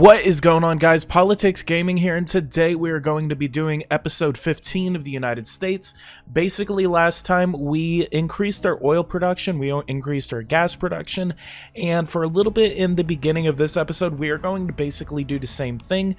What is going on, guys? Politics Gaming here, and today we are going to be doing episode 15 of the United States. Basically, last time we increased our oil production, we increased our gas production, and for a little bit in the beginning of this episode, we are going to basically do the same thing.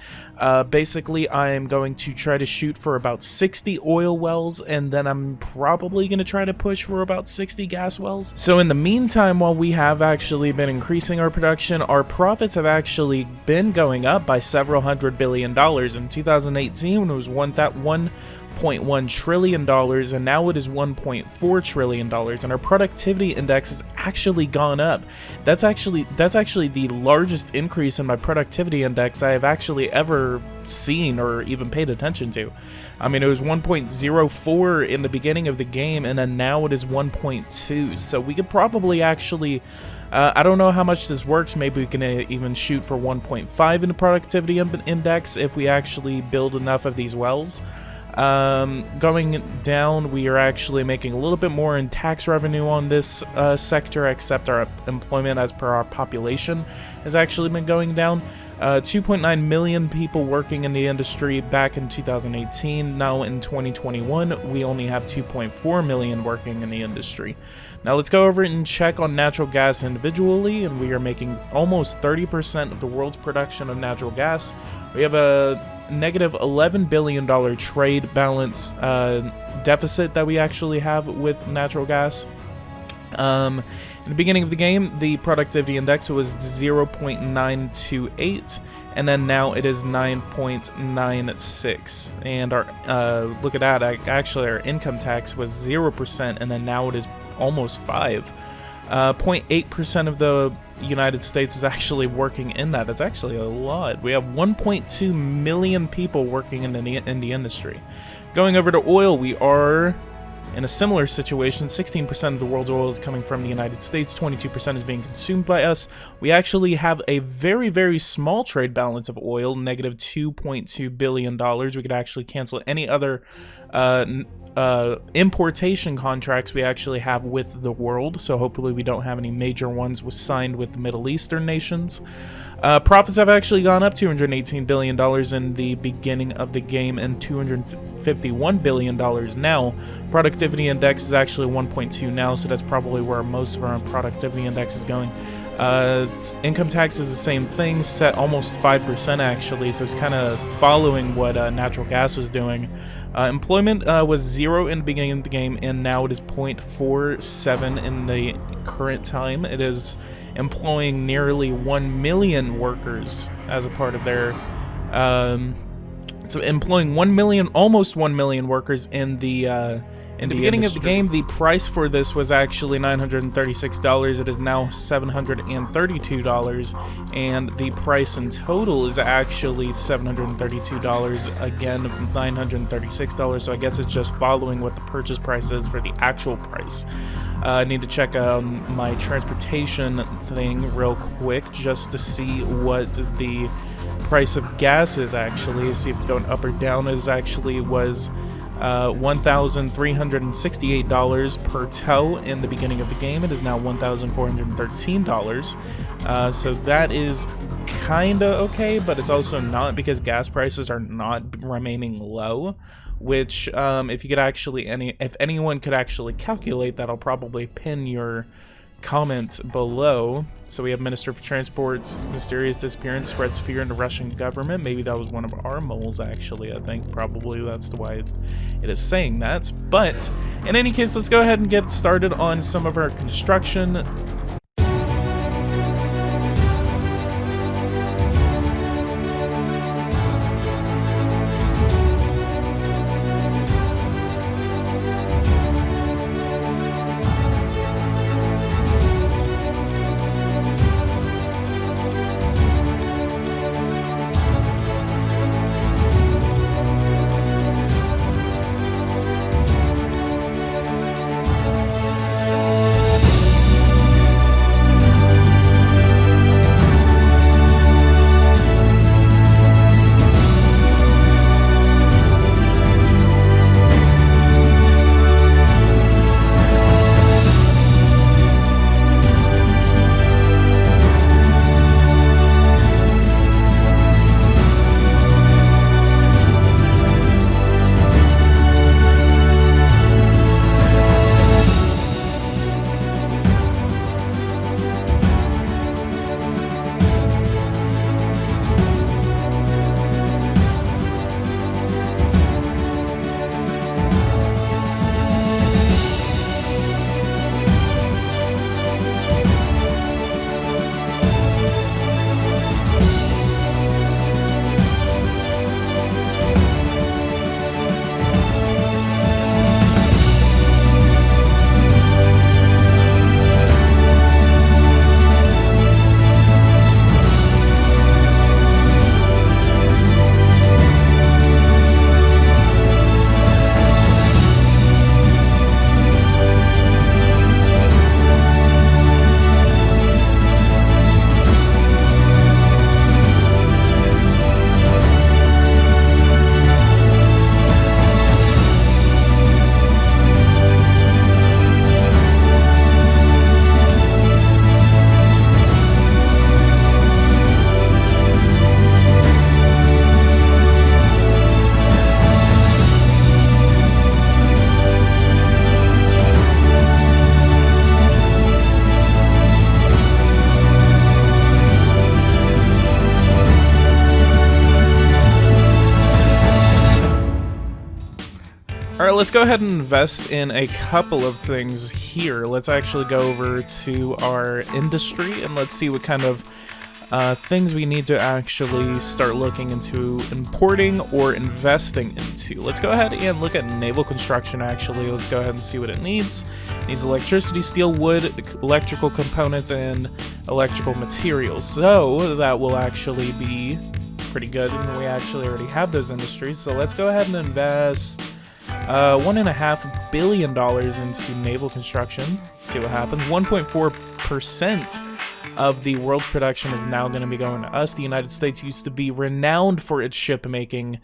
Basically, I am going to try to shoot for about 60 oil wells, and then I'm probably going to try to push for about 60 gas wells. So in the meantime, while we have actually been increasing our production, our profits have actually been going up by several $100 billion. In 2018, it was $1.1 trillion, and now it is $1.4 trillion, and our productivity index has actually gone up. That's actually the largest increase in my productivity index I have actually ever seen or even paid attention to. I mean, it was 1.04 in the beginning of the game, and then now it is 1.2, so we could probably actually I don't know how much this works. Maybe we can even shoot for 1.5 in the productivity index if we actually build enough of these wells. Going down, we are actually making a little bit more in tax revenue on this sector, except our employment as per our population has actually been going down. 2.9 million people working in the industry back in 2018. Now in 2021, we only have 2.4 million working in the industry. Now let's go over and check on natural gas individually, and we are making almost 30% of the world's production of natural gas. We have a negative $11 billion trade balance deficit that we actually have with natural gas. In the beginning of the game, the productivity index was 0.928, and then now it is 9.96. And our look at that, actually our income tax was 0%, and then now it is almost 5. 0.8% of the United States is actually working in that. It's actually a lot. We have 1.2 million people working in the industry. Going over to oil, we are in a similar situation. 16% of the world's oil is coming from the United States, 22% is being consumed by us. We actually have a very, very small trade balance of oil, negative $2.2 billion. We could actually cancel any other importation contracts we actually have with the world, so hopefully we don't have any major ones signed with the Middle Eastern nations. Profits have actually gone up $218 billion in the beginning of the game and $251 billion now. Productivity index is actually 1.2 now, so that's probably where most of our productivity index is going. Income tax is the same thing, set almost 5% actually, so it's kind of following what natural gas was doing. Employment was 0 in the beginning of the game, and now it is 0.47 in the current time. It is employing nearly 1 million workers as a part of their so employing 1 million, almost 1 million workers in the beginning of the game. The price for this was actually $936. It is now $732, and the price in total is actually $732. Again, $936. So I guess it's just following what the purchase price is for the actual price. I need to check my transportation thing real quick just to see what the price of gas is actually. See if it's going up or down. It actually was $1,368 per tow in the beginning of the game. It is now $1,413. So that is kinda okay, but it's also not, because gas prices are not remaining low. Which, if anyone could actually calculate that, I'll probably pin your comment below. So we have Minister for Transport's mysterious disappearance spreads fear in the Russian government. Maybe that was one of our moles, actually. I think probably that's the why it is saying that. But in any case, let's go ahead and get started on some of our construction. Alright, let's go ahead and invest in a couple of things here. Let's actually go over to our industry and let's see what kind of things we need to actually start looking into importing or investing into. Let's go ahead and look at naval construction actually. Let's go ahead and see what it needs. It needs electricity, steel, wood, electrical components, and electrical materials. So that will actually be pretty good, and we actually already have those industries. So let's go ahead and invest $1.5 billion into naval construction. See what happens. 1.4% of the world's production is now going to be going to us. The United States used to be renowned for its ship making,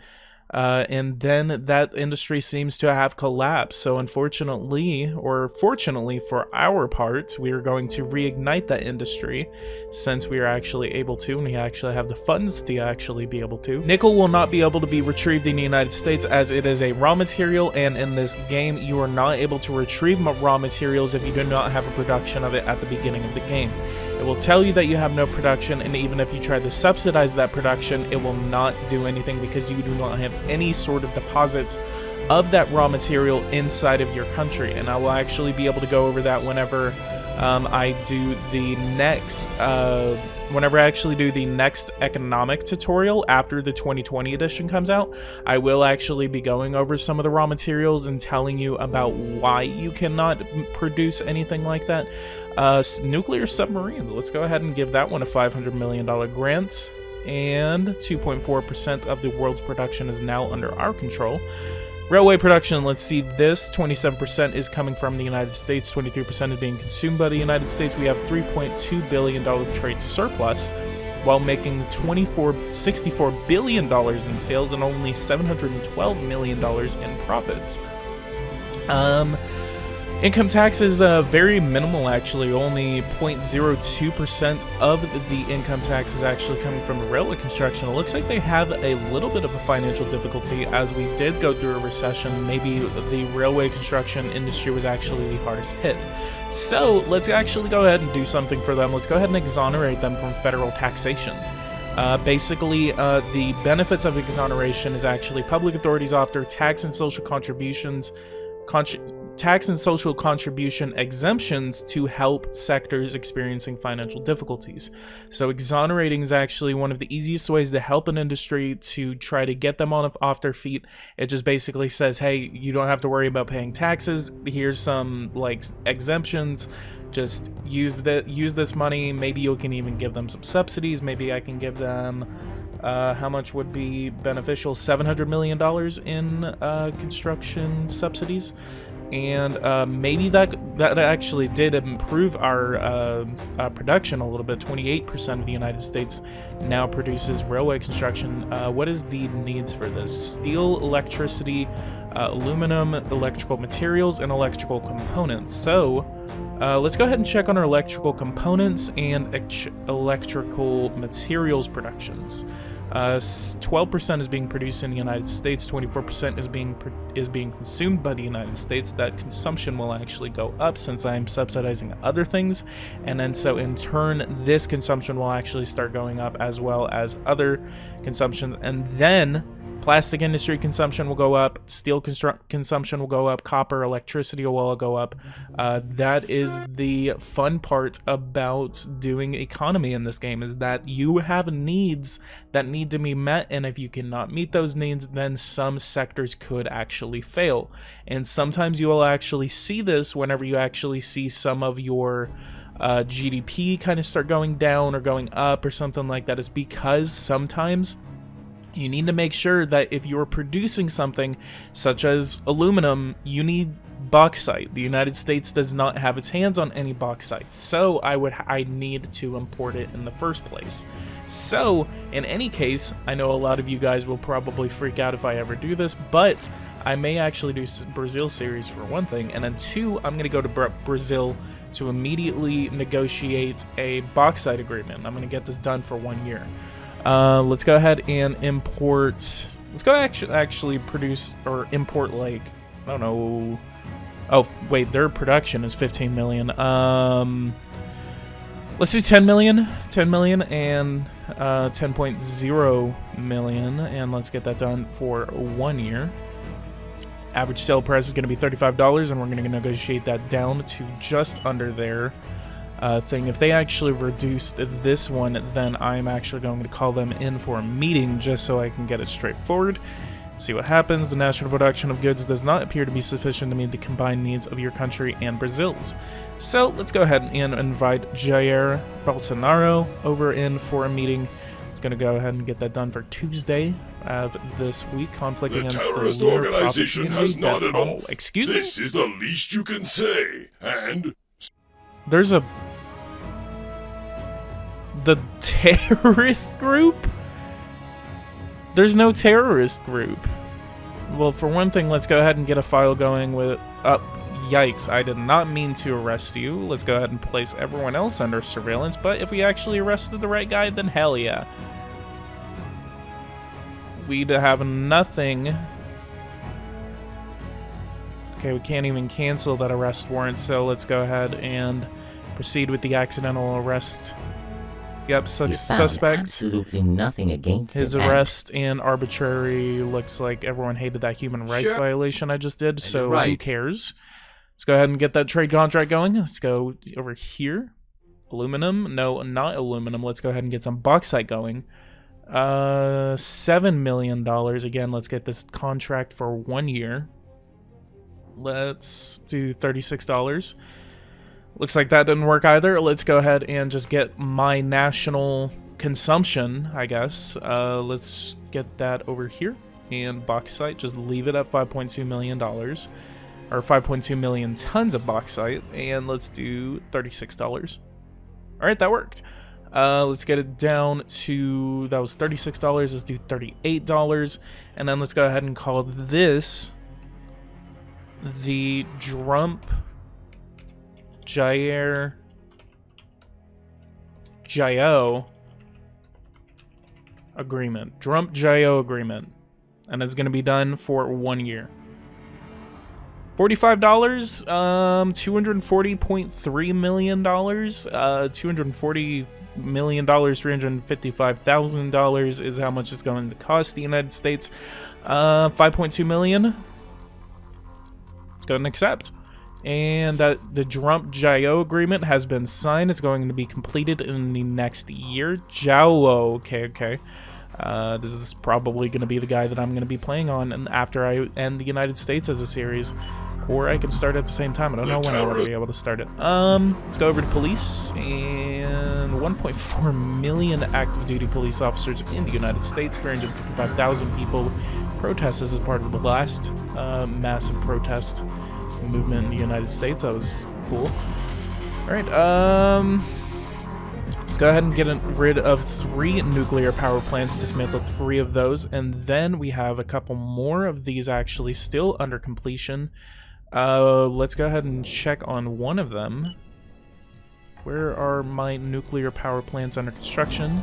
and then that industry seems to have collapsed. So unfortunately, or fortunately for our part, we are going to reignite that industry since we are actually able to, and we actually have the funds to actually be able to. Nickel will not be able to be retrieved in the United States as it is a raw material, and in this game you are not able to retrieve raw materials if you do not have a production of it at the beginning of the game. It will tell you that you have no production, and even if you try to subsidize that production, it will not do anything because you do not have any sort of deposits of that raw material inside of your country. And I will actually be able to go over that whenever I do the next economic tutorial after the 2020 edition comes out. I will actually be going over some of the raw materials and telling you about why you cannot produce anything like that. Nuclear submarines, let's go ahead and give that one a $500 million grant, and 2.4% of the world's production is now under our control. Railway production, let's see this, 27% is coming from the United States, 23% is being consumed by the United States. We have $3.2 billion trade surplus, while making $64 billion in sales and only $712 million in profits. Income tax is very minimal actually. Only 0.02% of the income tax is actually coming from the railway construction. It looks like they have a little bit of a financial difficulty as we did go through a recession. Maybe the railway construction industry was actually the hardest hit. So let's actually go ahead and do something for them. Let's go ahead and exonerate them from federal taxation. Basically, the benefits of exoneration is actually public authorities offer tax and social contribution exemptions to help sectors experiencing financial difficulties. So exonerating is actually one of the easiest ways to help an industry to try to get them off their feet. It just basically says, hey, you don't have to worry about paying taxes. Here's some like exemptions. Just use this money. Maybe you can even give them some subsidies. Maybe I can give them how much would be beneficial? $700 million in construction subsidies. And maybe that actually did improve our production a little bit. 28% of the United States now produces railway construction. What is the needs for this? Steel, electricity, aluminum, electrical materials, and electrical components. So let's go ahead and check on our electrical components and electrical materials productions. 12% is being produced in the United States, 24% is being consumed by the United States. That consumption will actually go up since I'm subsidizing other things, and then so in turn this consumption will actually start going up as well as other consumptions, and then plastic industry consumption will go up, steel consumption will go up, copper, electricity will go up. That is the fun part about doing economy in this game, is that you have needs that need to be met, and if you cannot meet those needs, then some sectors could actually fail. And sometimes you will actually see this whenever you actually see some of your GDP kind of start going down or going up or something like that. Is because sometimes you need to make sure that if you're producing something such as aluminum, you need bauxite. The United States does not have its hands on any bauxite, so I need to import it in the first place. So in any case, I know a lot of you guys will probably freak out if I ever do this, but I may actually do Brazil series for one thing, and then two, I'm going to go to Brazil to immediately negotiate a bauxite agreement. I'm going to get this done for 1 year. Let's go ahead and import. Let's go actually produce or import, like, I don't know. Oh wait, their production is 15 million. Let's do 10 million and 10.0 million, and let's get that done for 1 year. Average sale price is going to be $35, and we're going to negotiate that down to just under their thing. If they actually reduced this one, then I'm actually going to call them in for a meeting just so I can get it straightforward. See what happens. The national production of goods does not appear to be sufficient to meet the combined needs of your country and Brazil's. So let's go ahead and invite Jair Bolsonaro over in for a meeting. It's going to go ahead and get that done for Tuesday of this week. Conflict The against terrorist the lunar organization has nodded off. Excuse me? This is the least you can say. And There's the terrorist group? There's no terrorist group. Well, for one thing, let's go ahead and get a file going with... yikes, I did not mean to arrest you. Let's go ahead and place everyone else under surveillance, but if we actually arrested the right guy, then hell yeah. We'd have nothing. Okay, we can't even cancel that arrest warrant, so let's go ahead and proceed with the accidental arrest. Yep, suspect. Absolutely nothing against his it, arrest and arbitrary. Looks like everyone hated that human rights violation I just did, so who cares? Let's go ahead and get that trade contract going. Let's go over here. Aluminum? No, not aluminum. Let's go ahead and get some bauxite going. $7 million. Again, let's get this contract for 1 year. Let's do $36. Looks like that didn't work either. Let's go ahead and just get my national consumption, I guess. Let's get that over here. And bauxite, just leave it at $5.2 million. Or 5.2 million tons of bauxite. And let's do $36. Alright, that worked. Let's get it down to, that was $36. Let's do $38. And then let's go ahead and call this the Jaio agreement. Drump Jaio agreement. And it's going to be done for 1 year. $45, $240.3 million, $240 million, $355,000 is how much it's going to cost the United States. 5.2 million. Let's go and accept. And the Drump Jaio agreement has been signed. It's going to be completed in the next year. Jaio, okay. This is probably going to be the guy that I'm going to be playing on and after I end the United States as a series. Or I can start at the same time. I don't know when I'll be able to start it. Let's go over to police. And 1.4 million active duty police officers in the United States. 355,000 people protested as part of the last massive protest movement in the United States. That was cool. Alright, let's go ahead and get rid of 3 nuclear power plants, dismantle 3 of those, and then we have a couple more of these actually still under completion. Let's go ahead and check on one of them. Where are my nuclear power plants under construction?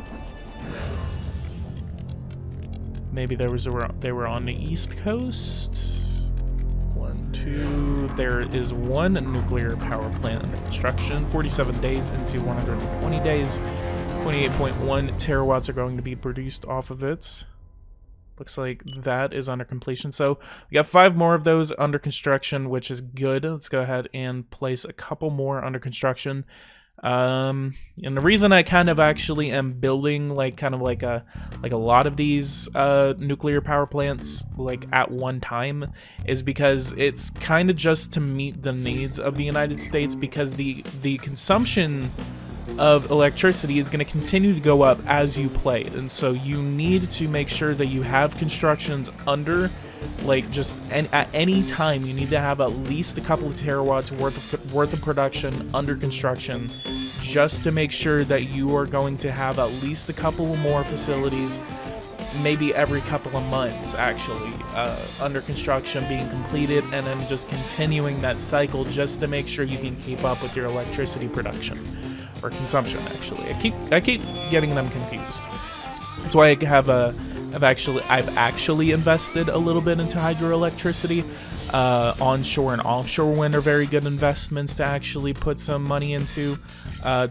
Maybe they were on the East Coast. 1, 2. There is 1 nuclear power plant under construction. 47 days into 120 days. 28.1 terawatts are going to be produced off of it. Looks like that is under completion. So we got 5 more of those under construction, which is good. Let's go ahead and place a couple more under construction. And the reason I kind of actually am building like a lot of these nuclear power plants like at one time is because it's kind of just to meet the needs of the United States, because the consumption of electricity is going to continue to go up as you play it, and so you need to make sure that you have constructions under, like, just at any time you need to have at least a couple of terawatts worth of production under construction, just to make sure that you are going to have at least a couple more facilities, maybe every couple of months actually, under construction being completed, and then just continuing that cycle just to make sure you can keep up with your electricity production. Or consumption, actually. I keep getting them confused. That's why I've actually invested a little bit into hydroelectricity. Onshore and offshore wind are very good investments to actually put some money into.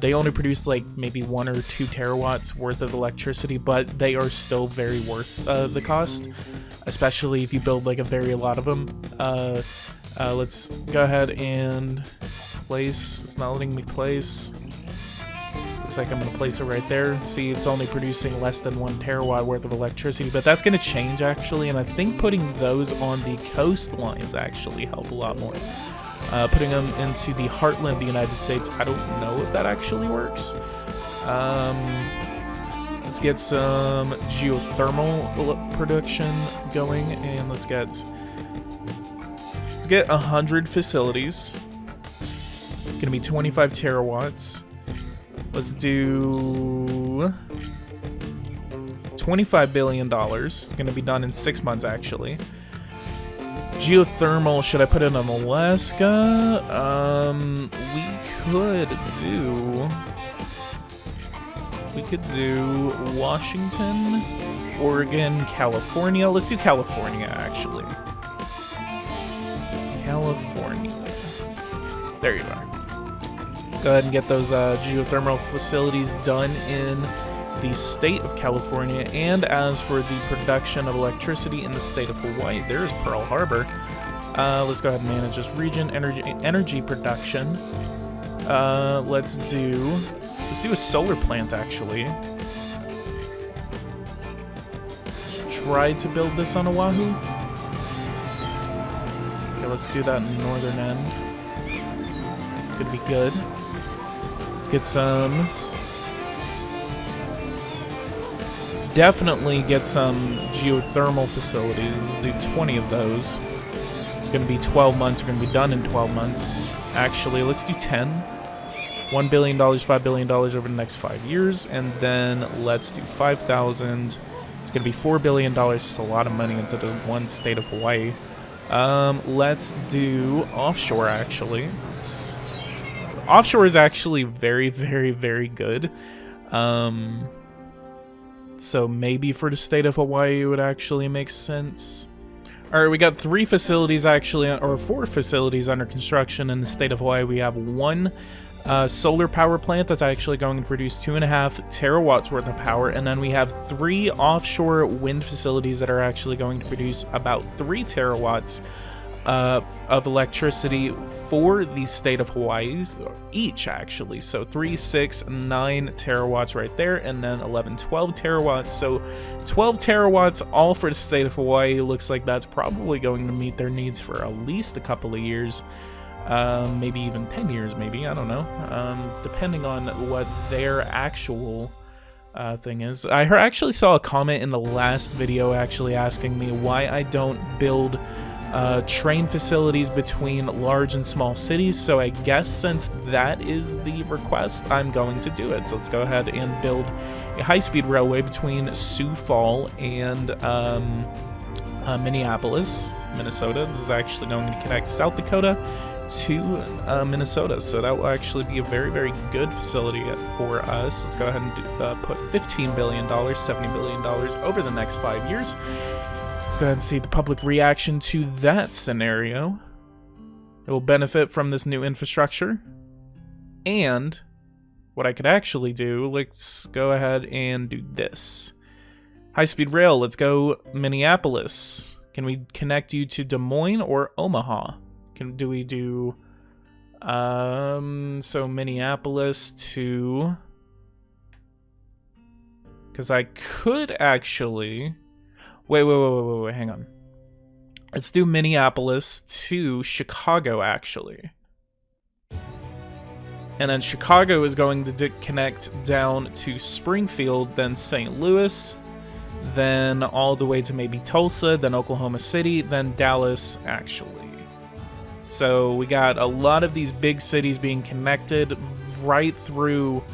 They only produce like maybe 1 or 2 terawatts worth of electricity, but they are still very worth the cost, especially if you build like a very lot of them. Let's go ahead and place. It's not letting me place. Looks like I'm going to place it right there. See, it's only producing less than 1 terawatt worth of electricity, but that's going to change actually, and I think putting those on the coastlines actually help a lot more. Putting them into the heartland of the United States, I don't know if that actually works. Let's get some geothermal production going, and let's get 100 facilities. Gonna be 25 terawatts. Let's do $25 billion. It's gonna be done in 6 months actually. Geothermal, should I put it in Alaska? We could do Washington, Oregon, California. Let's do California actually. California. There you are. Let's go ahead and get those geothermal facilities done in the state of California. And as for the production of electricity in the state of Hawaii, there's Pearl Harbor. Let's go ahead and manage this region. Energy production. Let's do a solar plant actually. Let's try to build this on Oahu. Okay, let's do that in the northern end. It's gonna be good. Let's get some. Definitely get some geothermal facilities. Let's do 20 of those. It's going to be 12 months. They're going to be done in 12 months. Actually, let's do 10. $1 billion, $5 billion over the next 5 years. And then let's do 5,000. It's going to be $4 billion. Just a lot of money into the one state of Hawaii. Let's do offshore, actually. Offshore is actually very, very, very good. So maybe for the state of Hawaii, it would actually make sense. All right, we got 3 facilities actually, or 4 facilities under construction in the state of Hawaii. We have 1 solar power plant that's actually going to produce 2.5 terawatts worth of power. And then we have 3 offshore wind facilities that are actually going to produce about 3 terawatts of electricity for the state of Hawaii each actually. So 3, 6, 9 terawatts right there, and then 11, 12 terawatts. So 12 terawatts all for the state of Hawaii. Looks like that's probably going to meet their needs for at least a couple of years, maybe even 10 years, maybe, I don't know, depending on what their actual thing is. I actually saw a comment in the last video actually asking me why I don't build train facilities between large and small cities. So I guess since that is the request, I'm going to do it. So let's go ahead and build a high-speed railway between Sioux Falls and Minneapolis, Minnesota. This is actually going to connect South Dakota to Minnesota, so that will actually be a very, very good facility for us. Let's go ahead and put $15 billion, $70 billion over the next 5 years. Let's go ahead and see the public reaction to that scenario. It will benefit from this new infrastructure. And what I could actually do, let's go ahead and do this. High-speed rail, let's go Minneapolis. Can we connect you to Des Moines or Omaha? Do we do, so Minneapolis to, because I could actually, wait, hang on. Let's do Minneapolis to Chicago, actually. And then Chicago is going to connect down to Springfield, then St. Louis, then all the way to maybe Tulsa, then Oklahoma City, then Dallas, actually. So we got a lot of these big cities being connected right through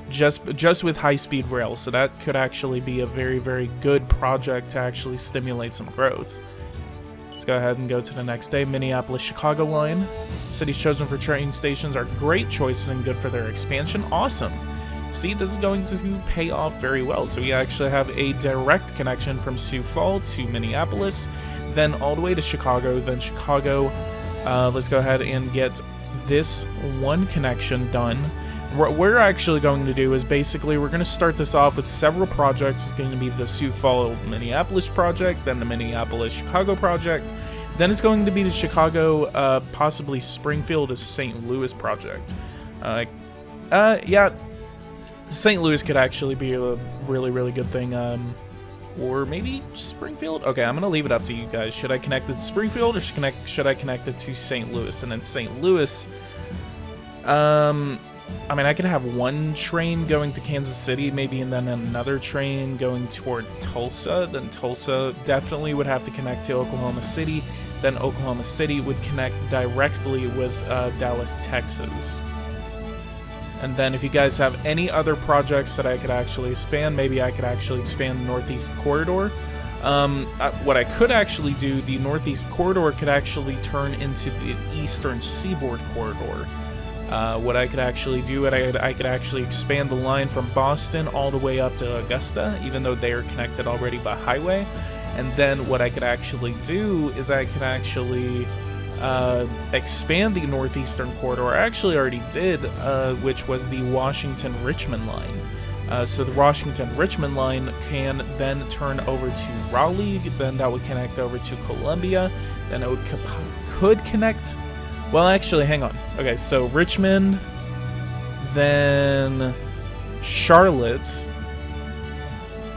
just with high-speed rail. So that could actually be a very, very good project to actually stimulate some growth. Let's go ahead and go to the next day. Minneapolis-Chicago line. Cities chosen for train stations are great choices and good for their expansion. Awesome. See, this is going to pay off very well. So we actually have a direct connection from Sioux Falls to Minneapolis. then all the way to Chicago, then Chicago. Let's go ahead and get this one connection done. What we're actually going to do is basically we're going to start this off with several projects. It's going to be the Sioux Falls Minneapolis project, then the Minneapolis Chicago project, then it's going to be the Chicago, possibly Springfield to St. Louis project. Yeah, St. Louis could actually be a really, really good thing. Or maybe Springfield? Okay, I'm going to leave it up to you guys. Should I connect it to Springfield or should I connect it to St. Louis? And then St. Louis, I mean, I could have one train going to Kansas City, maybe, and then another train going toward Tulsa. Then Tulsa definitely would have to connect to Oklahoma City. Then Oklahoma City would connect directly with Dallas, Texas. And then if you guys have any other projects that I could actually expand, maybe I could actually expand the Northeast Corridor. What I could actually do, the Northeast Corridor could actually turn into the Eastern Seaboard Corridor. What I could actually do, I could actually expand the line from Boston all the way up to Augusta, even though they are connected already by highway. And then what I could actually do is I could actually expand the Northeastern Corridor. I actually already did, which was the Washington-Richmond line. So the Washington-Richmond line can then turn over to Raleigh, then that would connect over to Columbia, then it could connect... Well, actually, hang on. Okay, so Richmond, then Charlotte.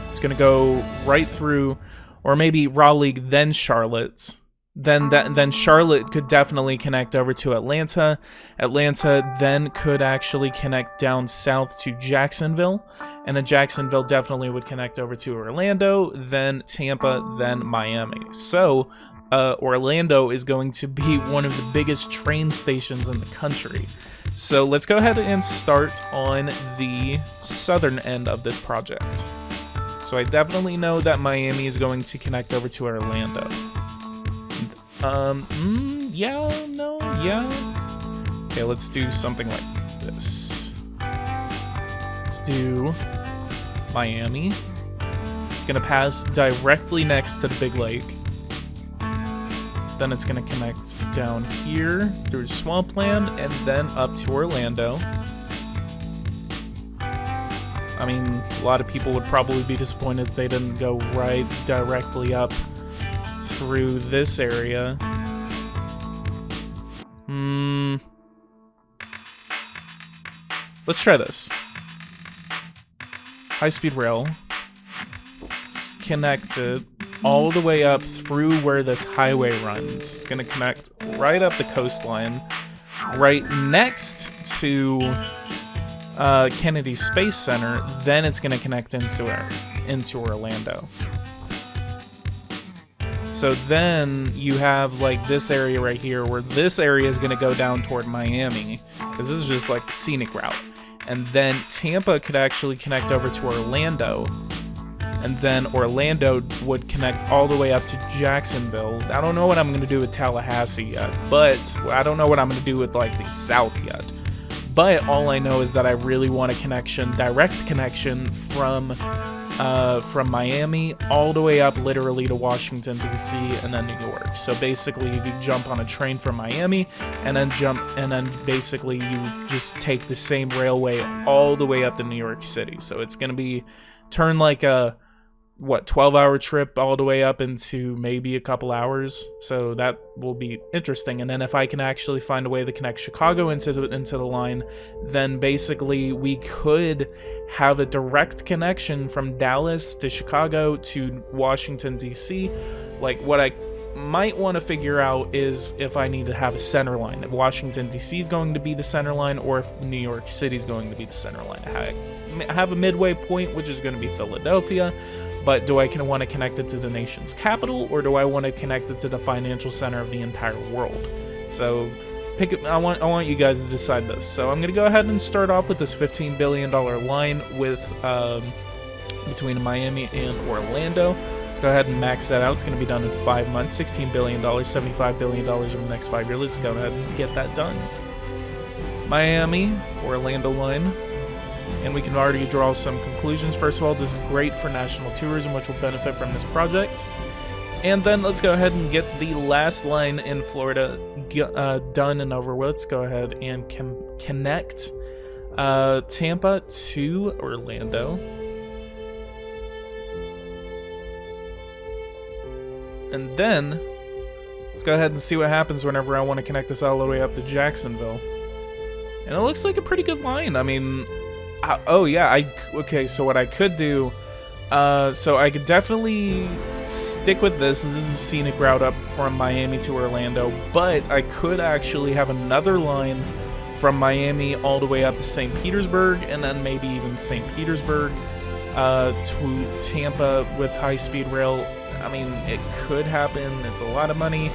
It's going to go right through, or maybe Raleigh, then Charlotte. Then Charlotte could definitely connect over to Atlanta. Atlanta then could actually connect down south to Jacksonville. And then Jacksonville definitely would connect over to Orlando, then Tampa, then Miami. So... Orlando is going to be one of the biggest train stations in the country. So let's go ahead and start on the southern end of this project. So I definitely know that Miami is going to connect over to Orlando. Yeah. Okay, let's do something like this. Let's do Miami. It's gonna pass directly next to the big lake. Then it's going to connect down here through Swampland and then up to Orlando. I mean, a lot of people would probably be disappointed if they didn't go right directly up through this area. Let's try this. High-speed rail. Let's connect it all the way up through where this highway runs. It's going to connect right up the coastline, right next to Kennedy Space Center. Then it's going to connect into Orlando. So then you have like this area right here, where this area is going to go down toward Miami, because this is just like the scenic route. And then Tampa could actually connect over to Orlando. And then Orlando would connect all the way up to Jacksonville. I don't know what I'm going to do with Tallahassee yet, but I don't know what I'm going to do with like the South yet. But all I know is that I really want a direct connection from Miami all the way up literally to Washington, D.C. and then New York. So basically you could jump on a train from Miami and then basically you just take the same railway all the way up to New York City. So it's going to turn like a 12-hour trip all the way up into maybe a couple hours. So that will be interesting. And then if I can actually find a way to connect Chicago into the line, then basically we could have a direct connection from Dallas to Chicago to Washington, D.C. Like, what I might want to figure out is if I need to have a center line. If Washington, D.C. is going to be the center line, or if New York City is going to be the center line. I have a midway point, which is going to be Philadelphia. But do I want to connect it to the nation's capital, or do I want to connect it to the financial center of the entire world? So I want you guys to decide this. So I'm going to go ahead and start off with this $15 billion line with between Miami and Orlando. Let's go ahead and max that out. It's going to be done in 5 months. $16 billion, $75 billion over the next 5 years. Let's go ahead and get that done. Miami, Orlando line. And we can already draw some conclusions. First of all, this is great for national tourism, which will benefit from this project. And then let's go ahead and get the last line in Florida done and over with. Let's go ahead and connect Tampa to Orlando. And then let's go ahead and see what happens whenever I want to connect this all the way up to Jacksonville. And it looks like a pretty good line. I mean, oh yeah, okay, so what I could do, so I could definitely stick with this. This is a scenic route up from Miami to Orlando, but I could actually have another line from Miami all the way up to St. Petersburg, and then maybe even St. Petersburg to Tampa with high-speed rail. I mean, it could happen. It's a lot of money.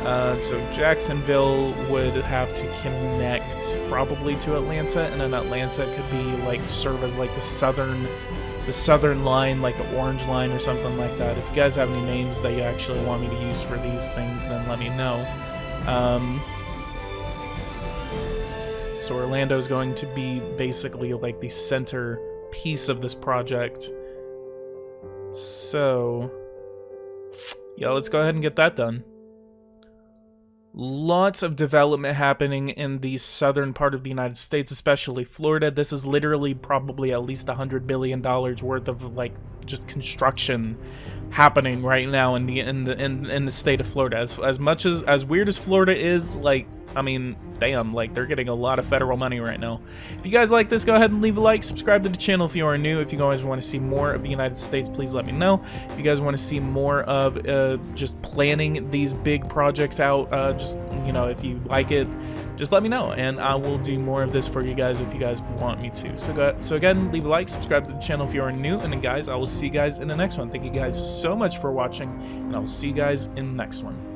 So Jacksonville would have to connect probably to Atlanta, and then Atlanta could be like serve as like the southern line, like the orange line or something like that. If you guys have any names that you actually want me to use for these things, then let me know. So Orlando is going to be basically like the center piece of this project. So yeah, let's go ahead and get that done. Lots of development happening in the southern part of the United States, especially Florida. This is literally probably at least $100 billion worth of like just construction happening right now in the state of Florida. As much as weird as Florida is, like, I mean, damn, like, they're getting a lot of federal money right now. If you guys like this, go ahead and leave a like, subscribe to the channel if you are new. If you guys want to see more of the United States, please let me know. If you guys want to see more of just planning these big projects out, just, you know, if you like it, just let me know, and I will do more of this for you guys if you guys want me to. So again, leave a like, subscribe to the channel if you are new, and then guys, I will see you guys in the next one. Thank you guys so much for watching, and I will see you guys in the next one.